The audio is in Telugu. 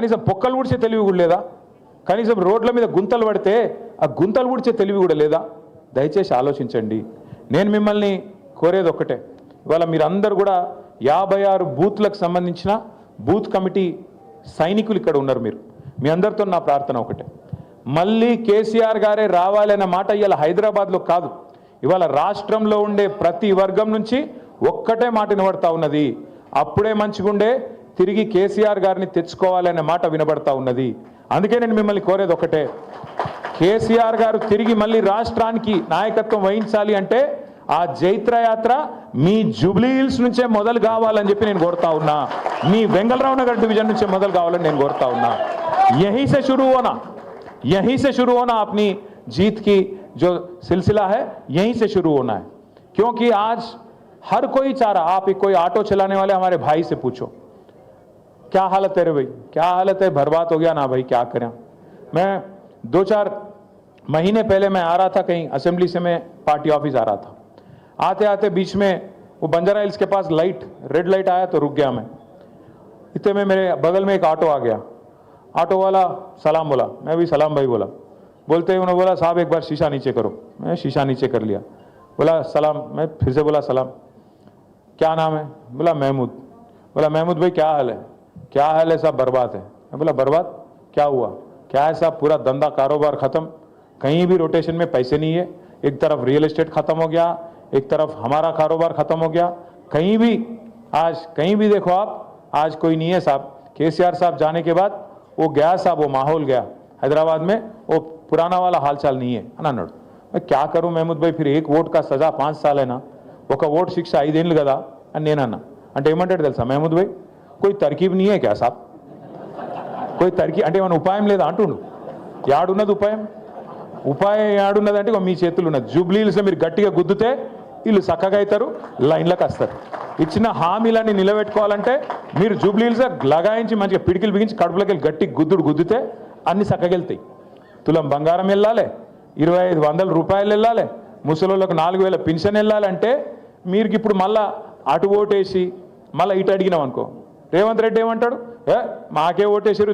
కనీసం పొక్కలు ఊడ్చే తెలివి కూడా లేదా? కనీసం రోడ్ల మీద గుంతలు పడితే ఆ గుంతలు ఊడ్చే తెలివి కూడా లేదా? దయచేసి ఆలోచించండి. నేను మిమ్మల్ని కోరేది ఒక్కటే, ఇవాళ మీరందరూ కూడా 56 బూత్లకు సంబంధించిన బూత్ కమిటీ సైనికులు ఇక్కడ ఉన్నారు. మీ అందరితో నా ప్రార్థన ఒకటే, మళ్ళీ కేసీఆర్ గారే రావాలనే మాట ఇవాళ హైదరాబాద్లో కాదు, ఇవాళ రాష్ట్రంలో ఉండే ప్రతి వర్గం నుంచి ఒక్కటే మాట వినబడతా ఉన్నది. అప్పుడే మంచిగుండే తిరిగి కేసీఆర్ గారిని తెచ్చుకోవాలనే మాట వినబడతా ఉన్నది. అందుకే నేను మిమ్మల్ని కోరేది ఒకటే, కేసీఆర్ గారు తిరిగి మళ్ళీ రాష్ట్రానికి నాయకత్వం వహించాలి అంటే ఆ జైత్రయాత్ర మీ జూబ్లీ హిల్స్ నుంచే మొదలు కావాలని చెప్పి నేను కోరుతా ఉన్నా. మీ వెంగళరావు నగర్ డివిజన్ నుంచే మొదలు కావాలని నేను కోరుతా ఉన్నా. यहीं से शुरू होना अपनी जीत की जो सिलसिला है, यहीं से शुरू होना है. क्योंकि आज हर कोई चाह रहा, आप कोई ऑटो चलाने वाले हमारे भाई से पूछो, क्या हालत है रे भाई, क्या हालत है, बर्बाद हो गया ना भाई, क्या करें. मैं 2-4 महीने पहले मैं आ रहा था कहीं असेंबली से, मैं पार्टी ऑफिस आ रहा था. आते आते बीच में वो बंजारा हिल्स के पास रेड लाइट आया तो रुक गया मैं. इतने में मेरे बगल में एक ऑटो आ गया. ऑटो वाला सलाम बोला, मैं भी सलाम भाई बोला. बोलते ही उन्होंने बोला साहब एक बार शीशा नीचे करो. मैं शीशा नीचे कर लिया. बोला सलाम, मैं फिर से बोला सलाम, क्या नाम है? बोला महमूद. बोला महमूद भाई क्या हाल है? क्या हाल है साहब? बर्बाद है. मैं बोला बर्बाद क्या हुआ? क्या है साहब? पूरा धंधा कारोबार खत्म, कहीं भी रोटेशन में पैसे नहीं है. एक तरफ रियल एस्टेट खत्म हो गया, एक तरफ हमारा कारोबार खत्म हो गया. कहीं भी देखो आप, आज कोई नहीं है साहब. केसीआर साहब जाने के बाद वो गया साहब, वो माहौल गया हैदराबाद में, वो पुराना वाला हालचाल नहीं है అని అన్నాడు. मैं क्या करूं महमूद भाई, फिर एक वोट का सजा 5 साल है ना, ఒక ఓట్ శిక్ష 5 ఏళ్ళు కదా అని నేను అన్నా. అంటే ఏమంటాడు తెలుసా महमूद भाई, कोई तरकीब नहीं है क्या साहब, कोई तरकीब అంటే ఏమైనా ఉపాయం లేదా అంటుండు. యాడున్నది ఉపాయం యాడున్నది అంటే మీ చేతులు ఉన్నది. జూబ్లీహిల్స్లో మీరు గట్టిగా గుద్దుతే వీళ్ళు చక్కగా అవుతారు, లైన్లకు వస్తారు. ఇచ్చిన హామీలన్నీ నిలబెట్టుకోవాలంటే మీరు జూబ్లీహిల్స్లో లగాయించి మంచిగా పిడికిలు బిగించి కడుపులోకి వెళ్ళి గట్టి గుద్దుతే అన్ని చక్కగా వెళ్తాయి. తులం బంగారం వెళ్ళాలి, 2500 రూపాయలు వెళ్ళాలి, ముసలోళ్ళకు 4000 పెన్షన్ వెళ్ళాలంటే మీరు ఇప్పుడు మళ్ళా అటు ఓటేసి మళ్ళీ ఇటు అడిగినాం అనుకో, రేవంత్ రెడ్డి ఏమంటాడు, మాకే ఓటేసారు